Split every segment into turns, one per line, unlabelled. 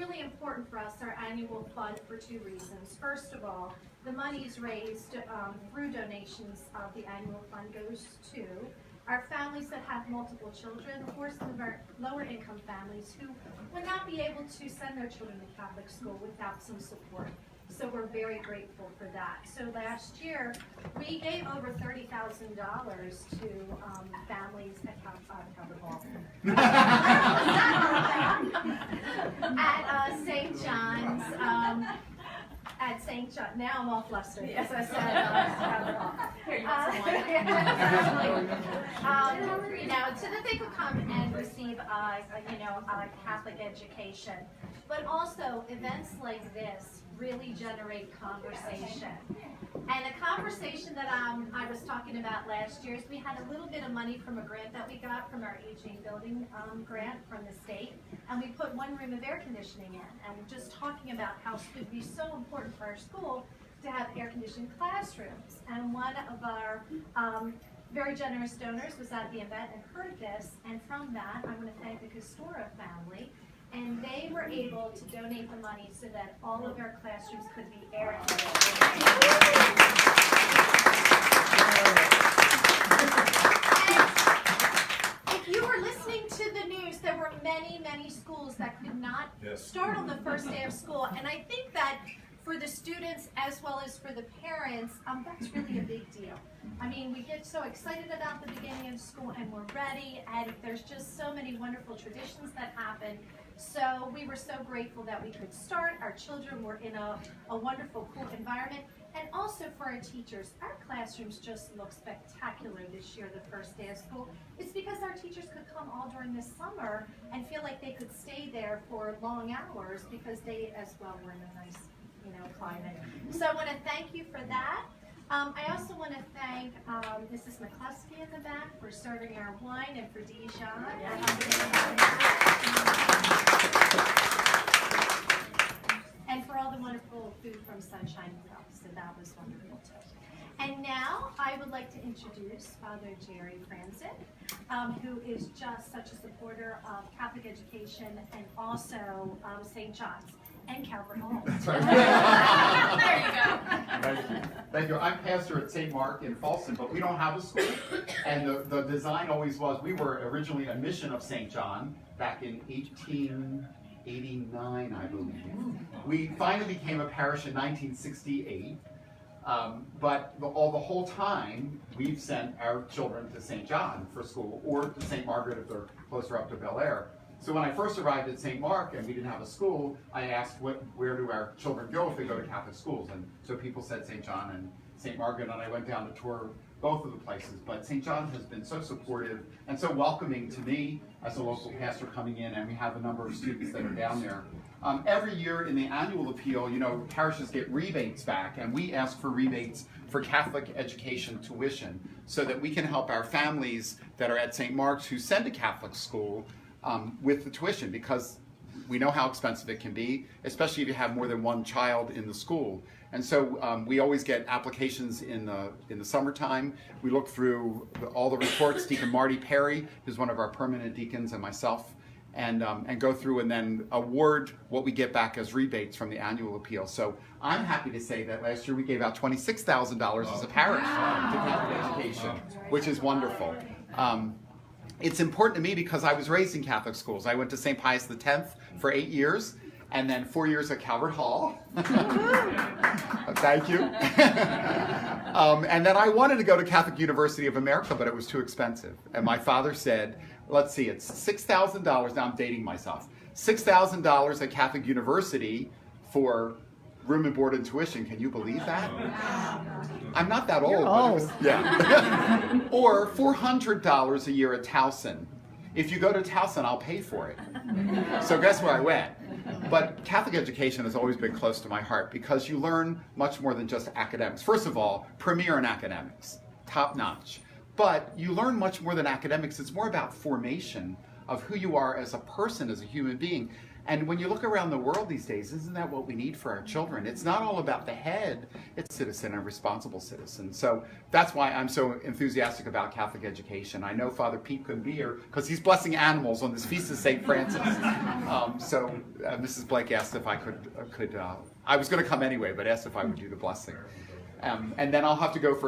really important for us, our annual fund, for two reasons. First of all, the monies raised through donations of the annual fund goes to our families that have multiple children, or some of our lower income families who would not be able to send their children to Catholic school without some support. So we're very grateful for that. So last year, we gave over $30,000 to families at Calvert Hall. At St. John's, at St. John. Now I'm all flustered, as I said. You know, so that they could come and receive, you know, a Catholic education. But also, events like this really generate conversation. And a conversation that I was talking about last year is we had a little bit of money from a grant that we got from our aging building grant from the state, and we put one room of air conditioning in, and we're just talking about how it would be so important for our school to have air-conditioned classrooms. And one of our very generous donors was at the event and heard this, and from that, I want to thank the Costora family, and they were able to donate the money so that all of our classrooms could be air-conditioned. If you were listening to the news, there were many, many schools that could not start on the first day of school, and I think that for the students as well as for the parents, that's really a big deal. I mean, we get so excited about the beginning of school and we're ready, and there's just so many wonderful traditions that happen. So we were so grateful that we could start. Our children were in a wonderful, cool environment. And also for our teachers, our classrooms just look spectacular this year, the first day of school. It's because our teachers could come all during the summer and feel like they could stay there for long hours because they as well were in a nice, you know, climate. So I want to thank you for that. I also want to thank Mrs. McCluskey in the back for serving our wine, and for Dijon. And for all the wonderful food from Sunshine Grill. So that was wonderful too. And now I would like to introduce Father Jerry Franzen, who is just such a supporter of Catholic education and also St. John's and Calvert Hall.
That's right.
There you go.
Thank you. Thank you. I'm pastor at St. Mark in Folsom, but we don't have a school. And the design always was, we were originally a mission of St. John back in 1889, I believe. We finally became a parish in 1968. But the whole time, we've sent our children to St. John for school, or to St. Margaret if they're closer up to Bel Air. So when I first arrived at St. Mark and we didn't have a school, I asked where do our children go if they go to Catholic schools? And so people said St. John and St. Margaret, and I went down to tour both of the places. But St. John has been so supportive and so welcoming to me as a local pastor coming in, and we have a number of students that are down there. Every year in the annual appeal, you know, parishes get rebates back, and we ask for rebates for Catholic education tuition so that we can help our families that are at St. Mark's who send to Catholic school with the tuition, because we know how expensive it can be, especially if you have more than one child in the school. And so we always get applications in the summertime. We look through all the reports. Deacon Marty Perry, who's one of our permanent deacons, and myself, and go through and then award what we get back as rebates from the annual appeal. So I'm happy to say that last year we gave out $26,000 as a parish to Catholic education, which is wonderful. It's important to me because I was raised in Catholic schools. I went to St. Pius X for 8 years, and then 4 years at Calvert Hall. Thank you. And then I wanted to go to Catholic University of America, but it was too expensive. And my father said, let's see, it's $6,000, now I'm dating myself, $6,000 at Catholic University for room and board and tuition. Can you believe that? I'm not that old.
You're old.
Yeah. Or $400 a year at Towson. If you go to Towson, I'll pay for it. So guess where I went? But Catholic education has always been close to my heart because you learn much more than just academics. First of all, premier in academics, top notch. But you learn much more than academics. It's more about formation of who you are as a person, as a human being. And when you look around the world these days, isn't that what we need for our children? It's not all about the head, it's citizen and responsible citizen. So that's why I'm so enthusiastic about Catholic education. I know Father Pete couldn't be here because he's blessing animals on this feast of St. Francis. Mrs. Blake asked if I could I was going to come anyway, but asked if I would do the blessing. And then I'll have to go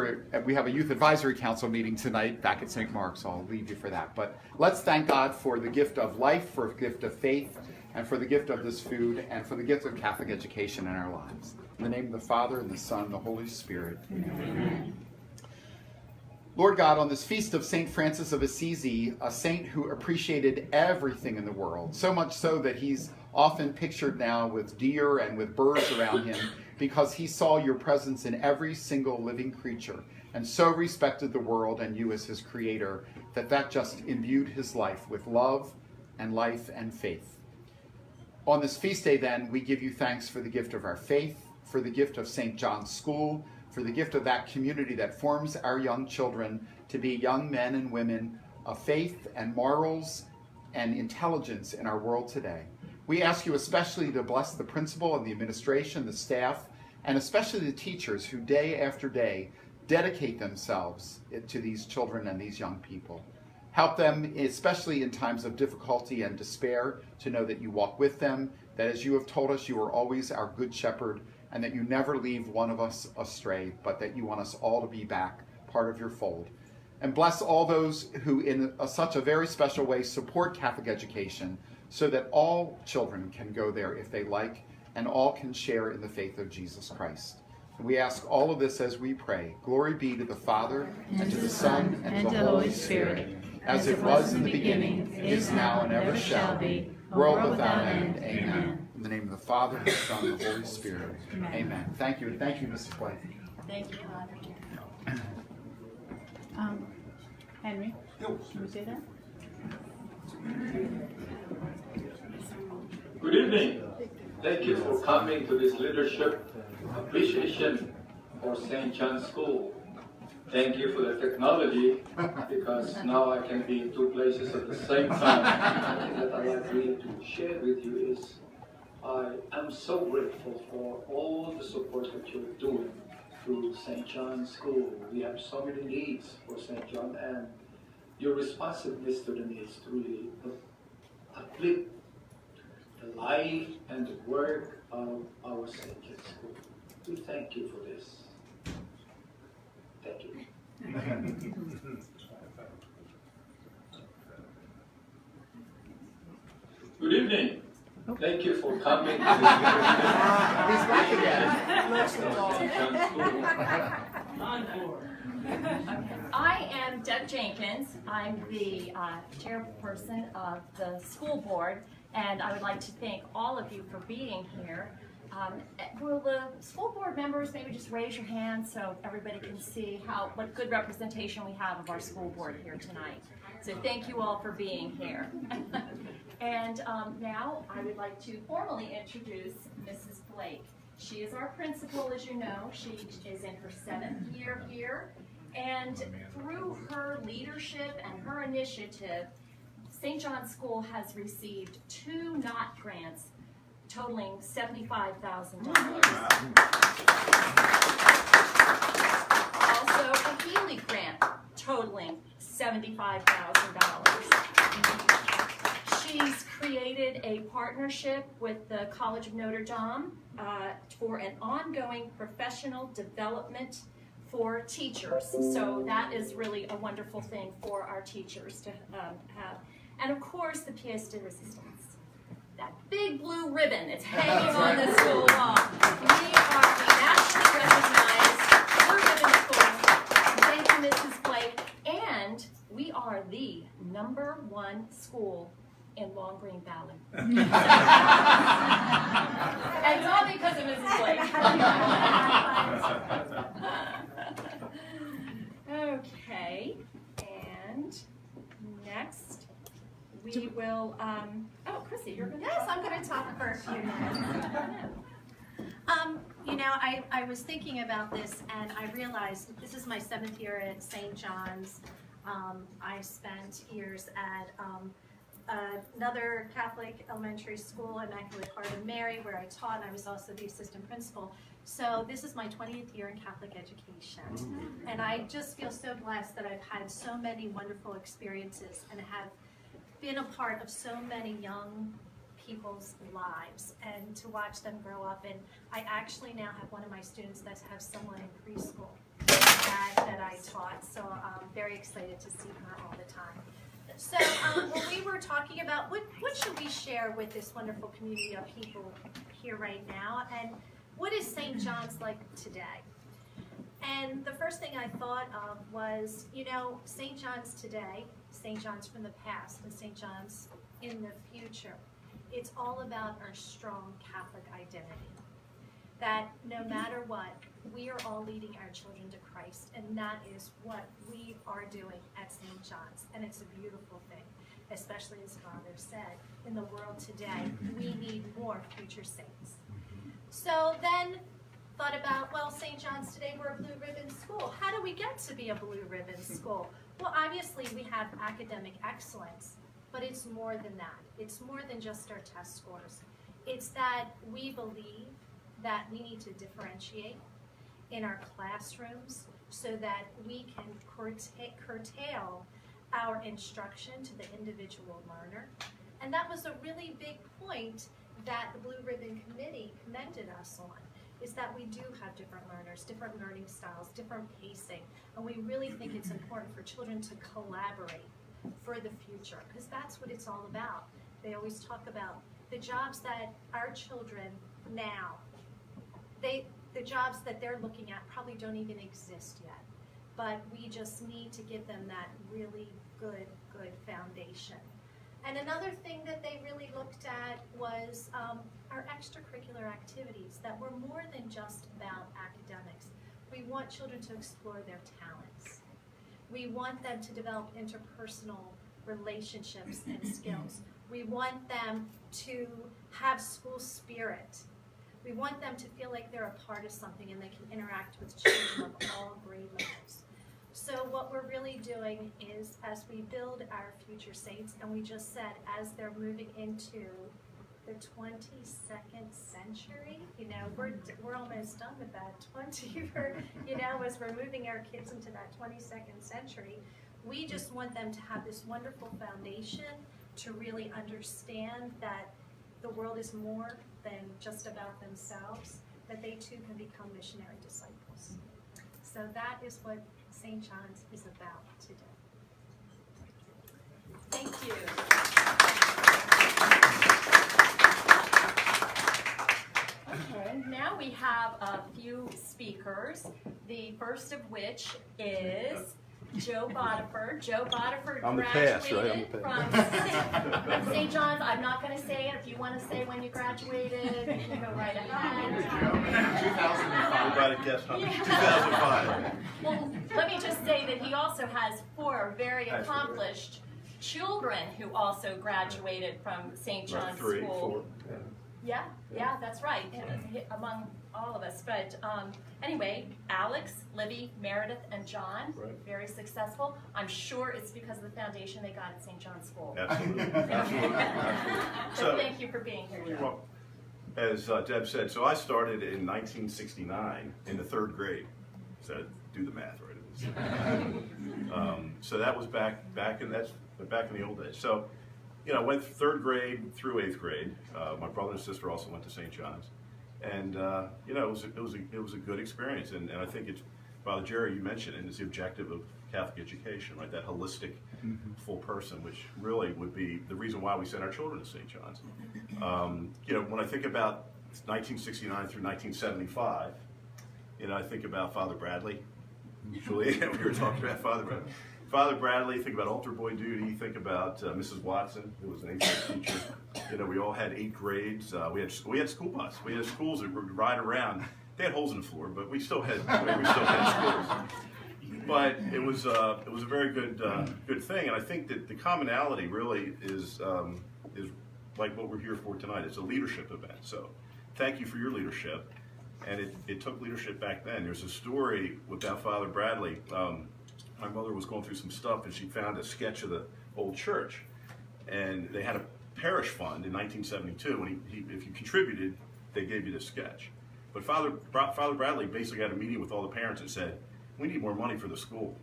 we have a Youth Advisory Council meeting tonight back at St. Mark's, so I'll leave you for that. But let's thank God for the gift of life, for the gift of faith, and for the gift of this food, and for the gift of Catholic education in our lives. In the name of the Father, and the Son, and the Holy Spirit. Amen. Lord God, on this feast of St. Francis of Assisi, a saint who appreciated everything in the world, so much so that he's often pictured now with deer and with birds around him, because he saw your presence in every single living creature, and so respected the world and you as his creator, that just imbued his life with love and life and faith. On this feast day, then, we give you thanks for the gift of our faith, for the gift of St. John's School, for the gift of that community that forms our young children to be young men and women of faith and morals and intelligence in our world today. We ask you especially to bless the principal and the administration, the staff, and especially the teachers who day after day dedicate themselves to these children and these young people. Help them, especially in times of difficulty and despair, to know that you walk with them, that as you have told us, you are always our good shepherd, and that you never leave one of us astray, but that you want us all to be back, part of your fold. And bless all those who in such a very special way support Catholic education, so that all children can go there if they like, and all can share in the faith of Jesus Christ. And we ask all of this as we pray. Glory be to the Father, and to the Son, and to the Holy Spirit, as it was in the beginning, is now, and ever shall be, world without end. Amen. In the name of the Father, the Son, and the Holy Spirit. Amen. Thank you, and thank you, Mrs. Blake.
Thank you, Father. Henry, can we say that?
Good evening. Thank you for coming to this leadership appreciation for St. John's School. Thank you for the technology, because now I can be in two places at the same time. Something that I'd like really to share with you is I am so grateful for all the support that you're doing through St. John's School. We have so many needs for St. John, and your responsiveness to the needs to really uplift the life and the work of our St. John's School. We thank you for this. Thank you. Good evening. Thank you for coming to this
He's back again.
I am Deb Jenkins. I'm the chairperson of the school board, and I would like to thank all of you for being here. Will the school board members maybe just raise your hand so everybody can see what good representation we have of our school board here tonight. So thank you all for being here. And now I would like to formally introduce Mrs. Blake. She is our principal, as you know. She is in her 7th year here. And through her leadership and her initiative, St. John's School has received 2 NOT grants totaling $75,000. Also a Healy grant totaling $75,000. She's created a partnership with the College of Notre Dame for an ongoing professional development for teachers. So that is really a wonderful thing for our teachers to have. And of course, the pièce de résistance. That big blue ribbon, it's hanging on the school wall. We are the nationally recognized Blue Ribbon School. Thank you, Mrs. Blake. And we are the #1 school in Long Green Valley. And it's all because of Mrs. Blake. Okay, and next we will, oh, Chrissy, you're going to
Yes, I'm going to talk for a few minutes. You know, I was thinking about this, and I realized this is my 7th year at St. John's. I spent years at another Catholic elementary school, Immaculate Heart of Mary, where I taught, and I was also the assistant principal. So this is my 20th year in Catholic education. And I just feel so blessed that I've had so many wonderful experiences and have been a part of so many young people's lives and to watch them grow up. And I actually now have one of my students that has someone in preschool that I taught. So I'm very excited to see her all the time. So when we were talking about what should we share with this wonderful community of people here right now, and what is St. John's like today? And the first thing I thought of was, you know, St. John's today, St. John's from the past, and St. John's in the future. It's all about our strong Catholic identity. That no matter what, we are all leading our children to Christ, and that is what we are doing at St. John's. And it's a beautiful thing, especially as Father said, in the world today, we need more future saints. So then thought about, well, St. John's today, we're a blue ribbon school. How do we get to be a blue ribbon school? Well, obviously we have academic excellence, but it's more than that. It's more than just our test scores. It's that we believe that we need to differentiate in our classrooms so that we can curtail our instruction to the individual learner. And that was a really big point that the Blue Ribbon Committee commended us on, is that we do have different learners, different learning styles, different pacing, and we really think it's important for children to collaborate for the future, because that's what it's all about. They always talk about the jobs that our children now, the jobs that they're looking at probably don't even exist yet, but we just need to give them that really good foundation. And another thing that they really looked at was our extracurricular activities that were more than just about academics. We want children to explore their talents. We want them to develop interpersonal relationships and skills. We want them to have school spirit. We want them to feel like they're a part of something and they can interact with children of all grade levels. So what we're really doing is, as we build our future saints, and we just said, as they're moving into the 22nd century, you know, we're almost done with that 20, you know, as we're moving our kids into that 22nd century, we just want them to have this wonderful foundation to really understand that the world is more than just about themselves, that they too can become missionary disciples. So that is what St. John's is about today. Thank you.
Okay, now we have a few speakers, the first of which is Joe Bodiford. Joe Bodiford graduated from St. John's. I'm not going to say it. If you want to say when you graduated, you can go right ahead.
2005.
Yeah. 2005. Well, let me just say that he also has 4 very accomplished children who also graduated from St. John's
School.
3, 4. Yeah, that's right, among all of us. But anyway, Alex, Libby, Meredith, and John, very successful. I'm sure it's because of the foundation they got at St. John's School.
Absolutely. Absolutely.
So thank you for being here, Joe.
Well, as Deb said, so I started in 1969 in the 3rd grade. So do the math, right? So that was back in the old days. So, you know, went 3rd grade through 8th grade. My brother and sister also went to St. John's, and you know, it was a good experience. And I think it's, Father Jerry, you mentioned, and it's the objective of Catholic education, right? That holistic, full person, which really would be the reason why we sent our children to St. John's. You know, when I think about 1969 through 1975, you know, I think about Father Bradley. Usually, we were talking about Father Bradley, think about altar boy duty, think about Mrs. Watson, who was an 8th grade teacher. You know, we all had 8 grades. We had school bus. We had schools that would ride around. They had holes in the floor, but we still had schools. But it was a very good thing, and I think that the commonality really is like what we're here for tonight. It's a leadership event. So, thank you for your leadership. And it took leadership back then. There's a story about Father Bradley. My mother was going through some stuff, and she found a sketch of the old church. And they had a parish fund in 1972, and if you contributed, they gave you this sketch. But Father Bradley basically had a meeting with all the parents and said, we need more money for the school.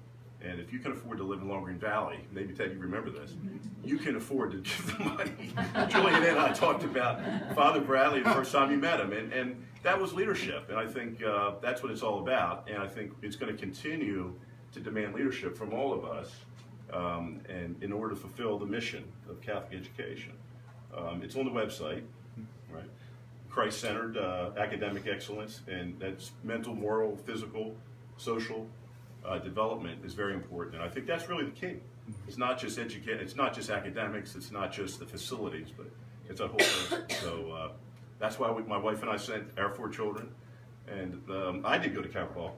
And if you can afford to live in Long Green Valley, maybe Ted, you remember this, you can afford to give the money. Julian and I talked about Father Bradley the first time you met him, and that was leadership. And I think that's what it's all about. And I think it's going to continue to demand leadership from all of us, and in order to fulfill the mission of Catholic education. It's on the website, right? Christ-centered academic excellence, and that's mental, moral, physical, social development is very important, and I think that's really the key. It's not just it's not just academics, it's not just the facilities, but it's a whole thing. So that's why my wife and I sent our 4 children, and I did go to Calvert Hall,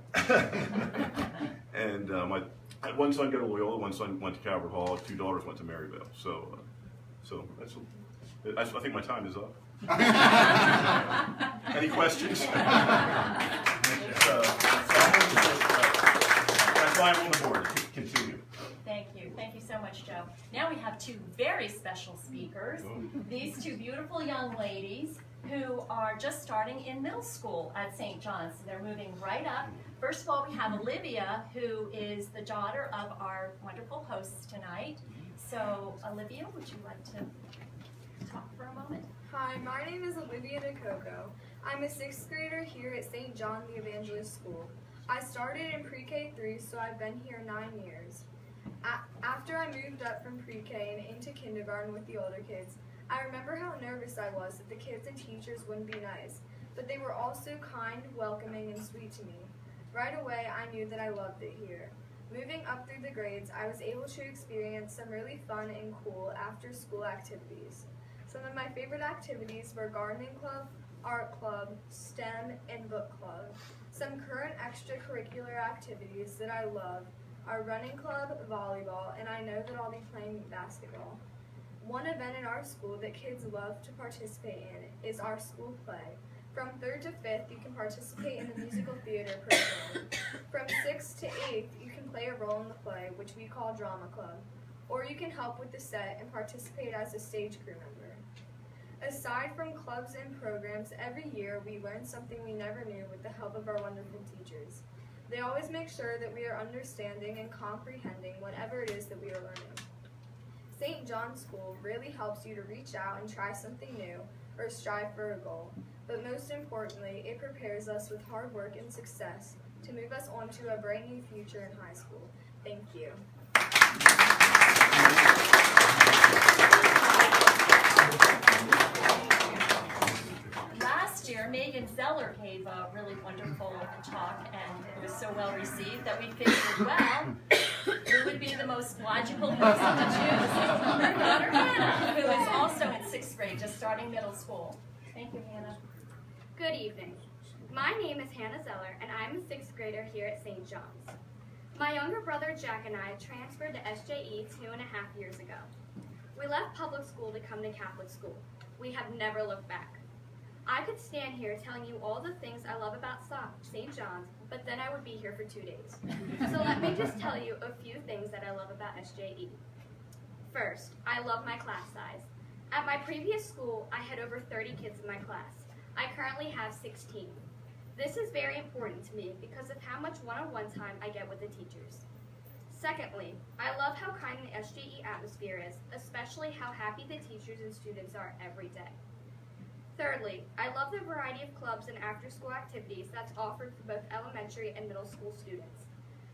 and my one son got to Loyola, one son went to Calvert Hall, 2 daughters went to Maryvale. So I think my time is up. Any questions? That's why I'm on the board. Continue.
Thank you. Thank you so much, Joe. Now we have 2 very special speakers. These 2 beautiful young ladies who are just starting in middle school at St. John's. They're moving right up. First of all, we have Olivia, who is the daughter of our wonderful hosts tonight. So, Olivia, would you like to talk for a moment?
Hi, my name is Olivia DeCoco. I'm a 6th grader here at St. John the Evangelist School. I started in pre-K3, so I've been here 9 years. After I moved up from pre-K and into kindergarten with the older kids, I remember how nervous I was that the kids and teachers wouldn't be nice, but they were also kind, welcoming, and sweet to me. Right away, I knew that I loved it here. Moving up through the grades, I was able to experience some really fun and cool after-school activities. Some of my favorite activities were gardening club, art club, STEM, and book club. Some current extracurricular activities that I love are running club, volleyball, and I know that I'll be playing basketball. One event in our school that kids love to participate in is our school play. From 3rd to 5th, you can participate in the musical theater program. From 6th to 8th, you can play a role in the play, which we call drama club. Or you can help with the set and participate as a stage crew member. Aside from clubs and programs, every year we learn something we never knew with the help of our wonderful teachers. They always make sure that we are understanding and comprehending whatever it is that we are learning. St. John's School really helps you to reach out and try something new or strive for a goal. But most importantly, it prepares us with hard work and success to move us on to a bright new future in high school. Thank you.
Last year, Megan Zeller gave a really wonderful talk, and it was so well received that we figured, well, who would be the most logical person to choose? Her daughter Hannah, who is also in 6th grade, just starting middle school. Thank you, Hannah.
Good evening. My name is Hannah Zeller, and I'm a 6th grader here at St. John's. My younger brother Jack and I transferred to SJE 2.5 years ago. We left public school to come to Catholic school. We have never looked back. I could stand here telling you all the things I love about St. John's, but then I would be here for 2 days. So let me just tell you a few things that I love about SJE. First, I love my class size. At my previous school, I had over 30 kids in my class. I currently have 16. This is very important to me because of how much one-on-one time I get with the teachers. Secondly, I love how kind the SJE atmosphere is, especially how happy the teachers and students are every day. Thirdly, I love the variety of clubs and after-school activities that's offered for both elementary and middle school students.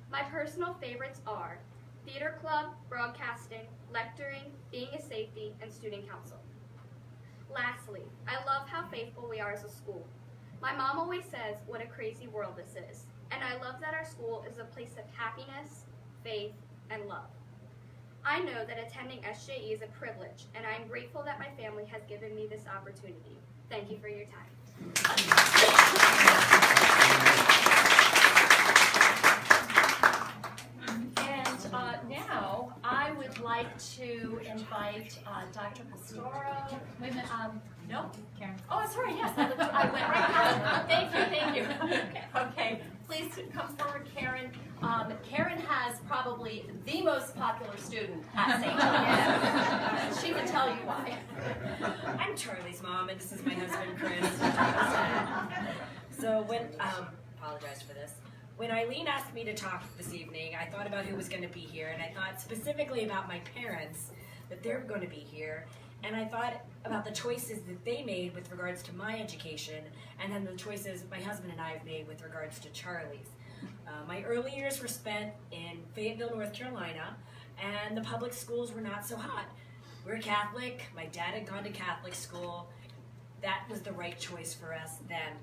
My personal favorites are theater club, broadcasting, lecturing, being a safety, and student council. Lastly, I love how faithful we are as a school. My mom always says what a crazy world this is, and I love that our school is a place of happiness, faith, and love. I know that attending SJE is a privilege, and I am grateful that my family has given me this opportunity. Thank you for your time.
And now I would like to invite Dr. Pastoro.
Wait a minute.
No?
Karen.
Oh, sorry, yes, I went right past. Thank you. Okay, please come forward, Karen. Karen has probably the most popular student at St. John's. She can tell you why.
I'm Charlie's mom, and this is my husband, Chris. So apologize for this. When Eileen asked me to talk this evening, I thought about who was going to be here, and I thought specifically about my parents, that they're going to be here, and I thought about the choices that they made with regards to my education, and then the choices my husband and I have made with regards to Charlie's. My early years were spent in Fayetteville, North Carolina, and the public schools were not so hot. We're Catholic. My dad had gone to Catholic school. That was the right choice for us then.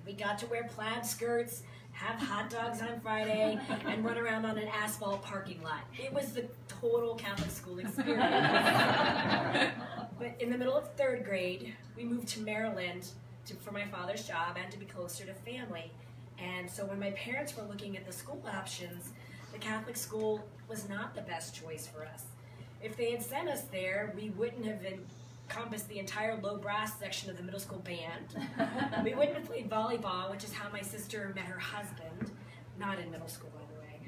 We got to wear plaid skirts, have hot dogs on Friday, and run around on an asphalt parking lot. It was the total Catholic school experience. But in the middle of 3rd grade, we moved to Maryland for my father's job and to be closer to family. And so when my parents were looking at the school options, the Catholic school was not the best choice for us. If they had sent us there, we wouldn't have encompassed the entire low brass section of the middle school band. We wouldn't have played volleyball, which is how my sister met her husband, not in middle school, by the way.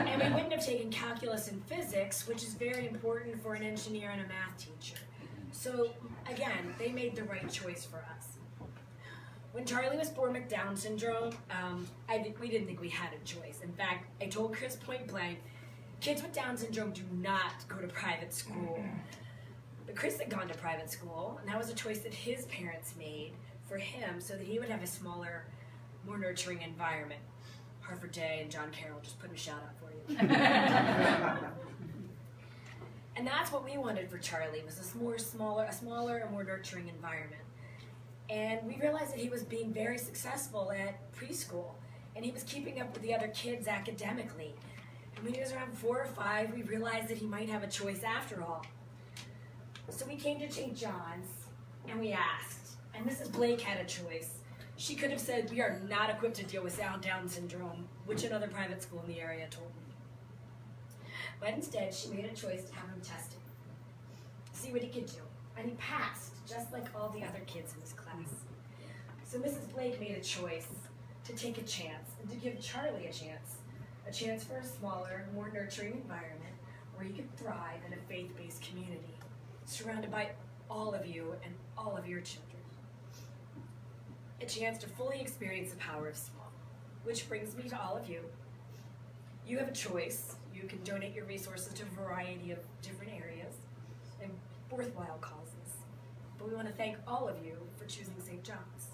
And we wouldn't have taken calculus and physics, which is very important for an engineer and a math teacher. So again, they made the right choice for us. When Charlie was born with Down syndrome, we didn't think we had a choice. In fact, I told Chris point blank, kids with Down syndrome do not go to private school. But Chris had gone to private school, and that was a choice that his parents made for him so that he would have a smaller, more nurturing environment. Harvard Day and John Carroll, just putting a shout out for you. And that's what we wanted for Charlie, was a smaller and more nurturing environment. And we realized that he was being very successful at preschool, and he was keeping up with the other kids academically. And when he was around 4 or 5, we realized that he might have a choice after all. So we came to St. John's, and we asked, and Mrs. Blake had a choice. She could have said, we are not equipped to deal with Down syndrome, which another private school in the area told me. But instead, she made a choice to have him tested, see what he could do. And he passed, just like all the other kids in his class. So Mrs. Blake made a choice to take a chance, and to give Charlie a chance for a smaller, more nurturing environment where he could thrive in a faith-based community, surrounded by all of you and all of your children. A chance to fully experience the power of small, which brings me to all of you. You have a choice. You can donate your resources to a variety of different areas and worthwhile causes. But we want to thank all of you for choosing St. John's.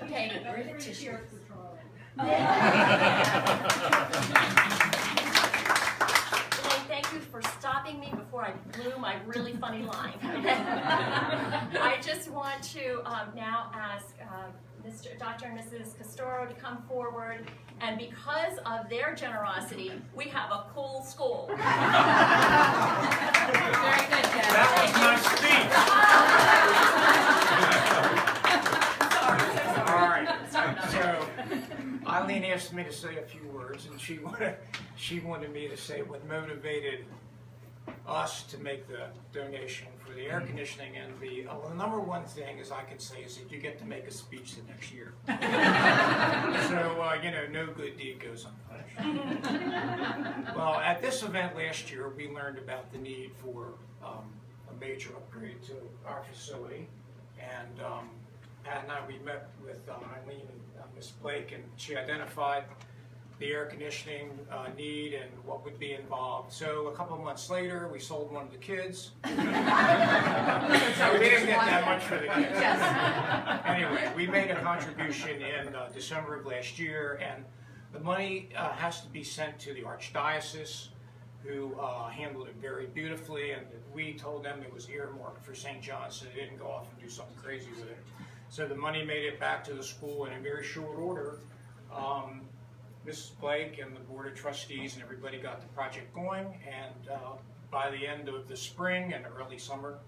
Okay, where the tissue? Thank you for stopping me before I blew my really funny line. I just want to now ask Dr. and Mrs. Castoro to come forward, and because of their generosity, we have a cool school. Very good, Deb.
That was my speech. All right. So Eileen asked me to say a few words, and she wanted me to say what motivated us to make the donation for the air conditioning, and the number one thing, as I could say, is that you get to make a speech the next year. So, no good deed goes unpunished. Well, at this event last year, we learned about the need for a major upgrade to our facility, and Pat and I, we met with Eileen and Ms. Blake, and she identified the air conditioning need and what would be involved. So a couple of months later, we sold one of the kids. So we didn't get that much for the kids. Yes. Anyway, we made a contribution in December of last year, and the money has to be sent to the Archdiocese, who handled it very beautifully, and we told them it was earmarked for St. John's, so they didn't go off and do something crazy with it. So the money made it back to the school in a very short order. Mrs. Blake and the Board of Trustees and everybody got the project going, and by the end of the spring and early summer,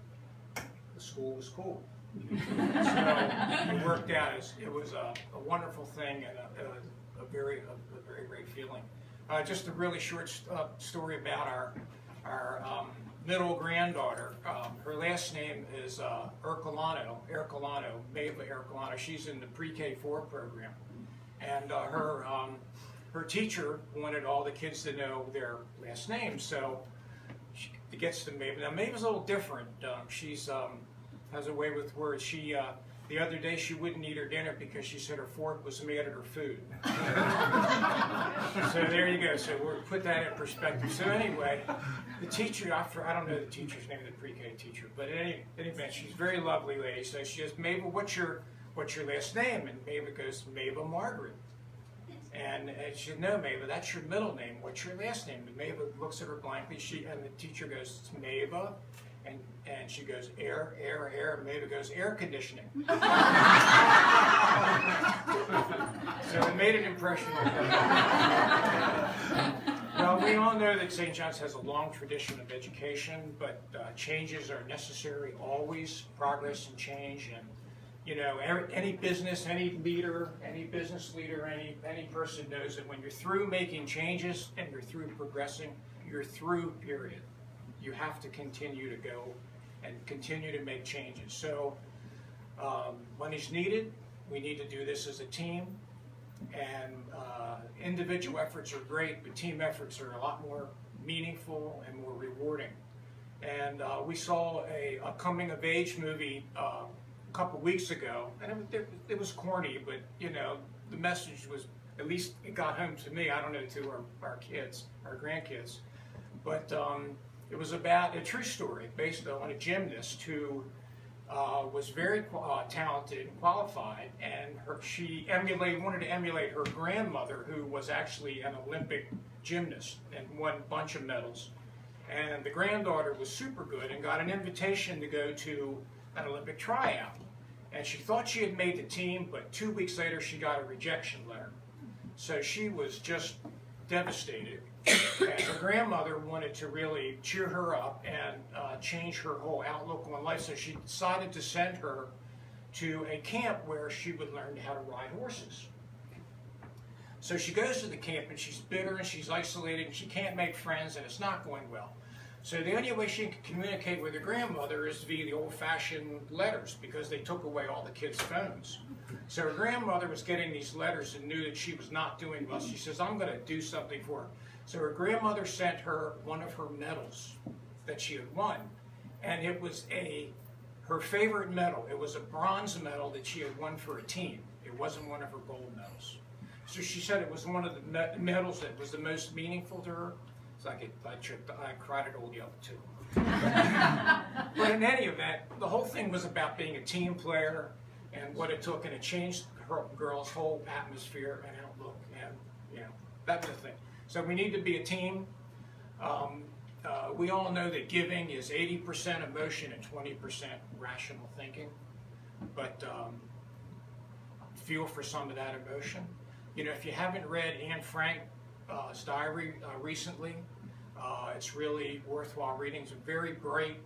the school was cool. So it worked out. It was a wonderful thing and a very great feeling. Just a really short story about our middle granddaughter. Her last name is Ercolano, Maeva Ercolano. She's in the pre-K4 program. And her teacher wanted all the kids to know their last names, so she gets to Maeva. Now Maeva's a little different. She's has a way with words. She the other day she wouldn't eat her dinner because she said her fork was mad at her food. So there you go. So we'll put that in perspective. So anyway, the teacher, I don't know the teacher's name, the pre-K teacher, but in any event, she's a very lovely lady. So she goes, Maeva, what's your last name? And Maeva goes, Maeva Margaret. And she said, no, Maeva, that's your middle name. What's your last name? And Maeva looks at her blankly. And the teacher goes, it's Maeva. And she goes, air. And Maeva goes, air conditioning. So it made an impression on her. Well, we all know that St. John's has a long tradition of education, but changes are necessary always, progress and change. And you know, any business, any business leader, any person knows that when you're through making changes and you're through progressing, you're through, period. You have to continue to go and continue to make changes. So money's needed. We need to do this as a team. And individual efforts are great, but team efforts are a lot more meaningful and more rewarding. And we saw a coming-of-age movie a couple weeks ago, and it was corny, but you know, the message was, at least it got home to me. I don't know, to our kids, our grandkids, but it was about a true story based on a gymnast who was very talented and qualified, and she wanted to emulate her grandmother, who was actually an Olympic gymnast and won a bunch of medals. And the granddaughter was super good and got an invitation to go to an Olympic tryout. And she thought she had made the team, but 2 weeks later she got a rejection letter. So she was just devastated. And her grandmother wanted to really cheer her up and change her whole outlook on life. So she decided to send her to a camp where she would learn how to ride horses. So she goes to the camp and she's bitter and she's isolated and she can't make friends and it's not going well. So the only way she can communicate with her grandmother is via the old-fashioned letters, because they took away all the kids' phones. So her grandmother was getting these letters and knew that she was not doing well. She says, I'm going to do something for her. So her grandmother sent her one of her medals that she had won. And it was her favorite medal. It was a bronze medal that she had won for a team. It wasn't one of her gold medals. So she said it was one of the medals that was the most meaningful to her. So I cried at old Yellow too. But in any event, the whole thing was about being a team player and what it took, and it changed her girl's whole atmosphere and outlook, and you know, that was the thing. So we need to be a team. We all know that giving is 80% emotion and 20% rational thinking, but feel for some of that emotion. You know, if you haven't read Anne Frank's diary recently, it's really worthwhile reading. It's a very bright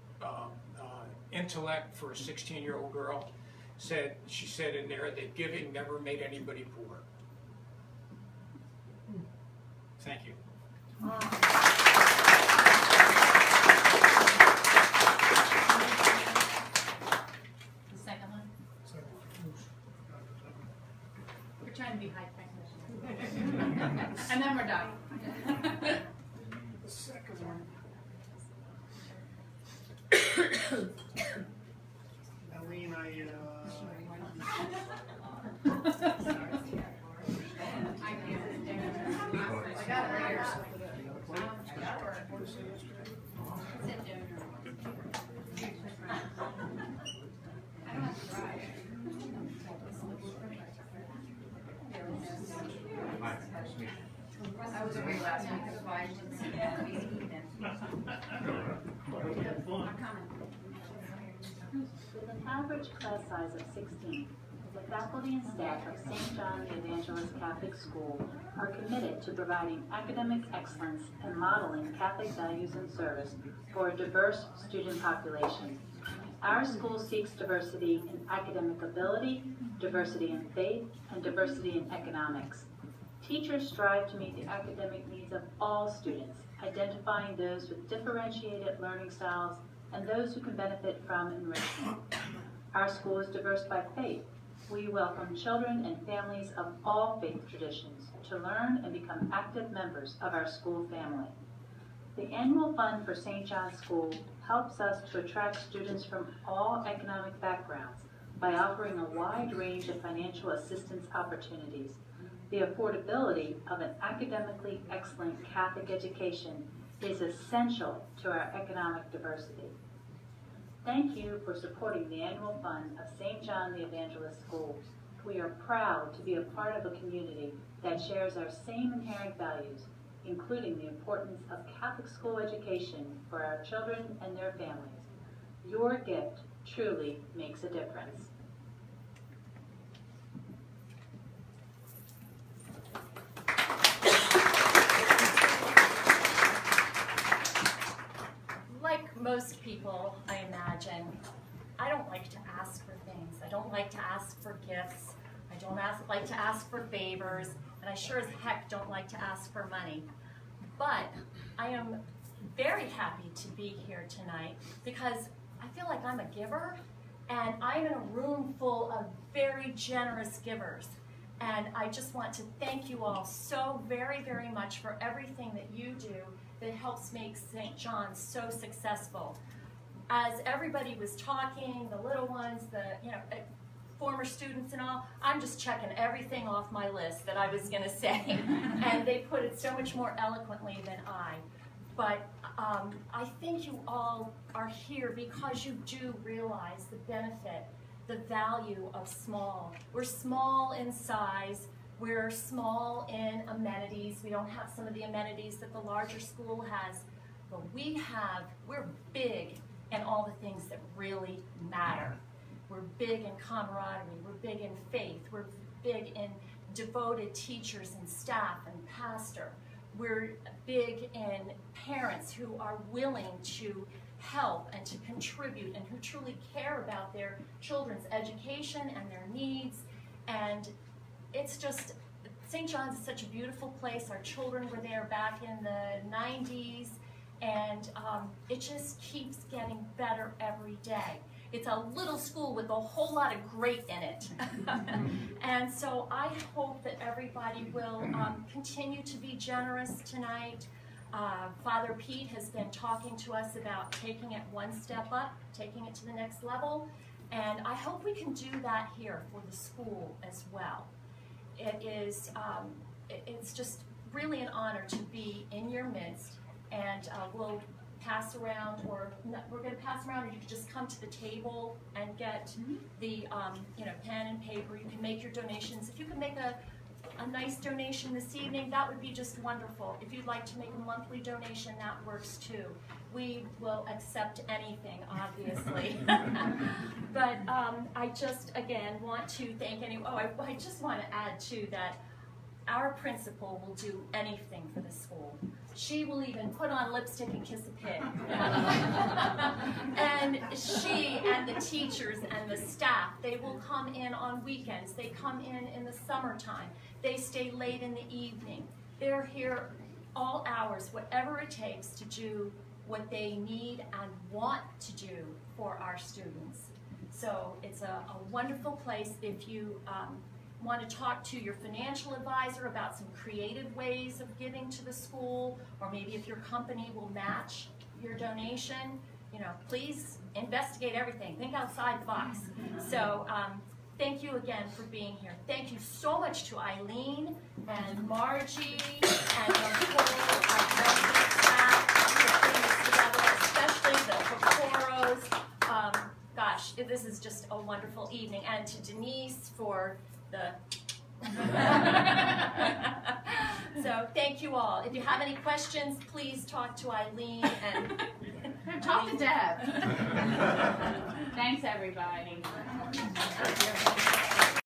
intellect for a 16-year-old girl. She said in there that giving never made anybody poor. Thank you.
The second one? We're trying to be high technicians. And then we're done.
The second one.
Eileen, I
got it right here. I was away last week, that's why I didn't see that meeting then.
With an average class size of 16, the faculty and staff of St. John the Evangelist Catholic School are committed to providing academic excellence and modeling Catholic values and service for a diverse student population. Our school seeks diversity in academic ability, diversity in faith, and diversity in economics. Teachers strive to meet the academic needs of all students, identifying those with differentiated learning styles and those who can benefit from enrichment. Our school is diverse by faith. We welcome children and families of all faith traditions to learn and become active members of our school family. The annual fund for St. John's School helps us to attract students from all economic backgrounds by offering a wide range of financial assistance opportunities. The affordability of an academically excellent Catholic education is essential to our economic diversity. Thank you for supporting the annual fund of St. John the Evangelist School. We are proud to be a part of a community that shares our same inherent values, including the importance of Catholic school education for our children and their families. Your gift truly makes a difference.
Like most people, I imagine, I don't like to ask for things. I don't like to ask for gifts. I don't like to ask for favors, and I sure as heck don't like to ask for money. But I am very happy to be here tonight because I feel like I'm a giver, and I'm in a room full of very generous givers. And I just want to thank you all so very, very much for everything that you do that helps make St. John's so successful. As everybody was talking, the little ones, the former students and all, I'm just checking everything off my list that I was going to say, and they put it so much more eloquently than I. But I think you all are here because you do realize the benefit, the value of small. We're small in size. We're small in amenities. We don't have some of the amenities that the larger school has, but we're big in all the things that really matter. We're big in camaraderie. We're big in faith. We're big in devoted teachers and staff and pastor. We're big in parents who are willing to help and to contribute and who truly care about their children's education and their needs. And it's just, St. John's is such a beautiful place. Our children were there back in the 90s, and it just keeps getting better every day. It's a little school with a whole lot of great in it. And so I hope that everybody will continue to be generous tonight. Father Pete has been talking to us about taking it one step up, taking it to the next level, and I hope we can do that here for the school as well. It's just really an honor to be in your midst, and we'll pass around, or we're going to pass around, or you can just come to the table and get the pen and paper. You can make your donations. If you can make a nice donation this evening, that would be just wonderful. If you'd like to make a monthly donation, that works too. We will accept anything, obviously. But I just, again, want to thank I just want to add too that our principal will do anything for the school. She will even put on lipstick and kiss a pig. And she and the teachers and the staff, they will come in on weekends. They come in the summertime. They stay late in the evening. They're here all hours, whatever it takes to do what they need and want to do for our students. So it's a wonderful place. If you want to talk to your financial advisor about some creative ways of giving to the school, or maybe if your company will match your donation, please investigate everything. Think outside the box. So thank you again for being here. Thank you so much to Eileen and Margie and the whole resident staff for putting this together, especially the Kokoros. Gosh, this is just a wonderful evening. And to Denise for So thank you all. If you have any questions, please talk to Eileen and
talk to Deb. Thanks, everybody.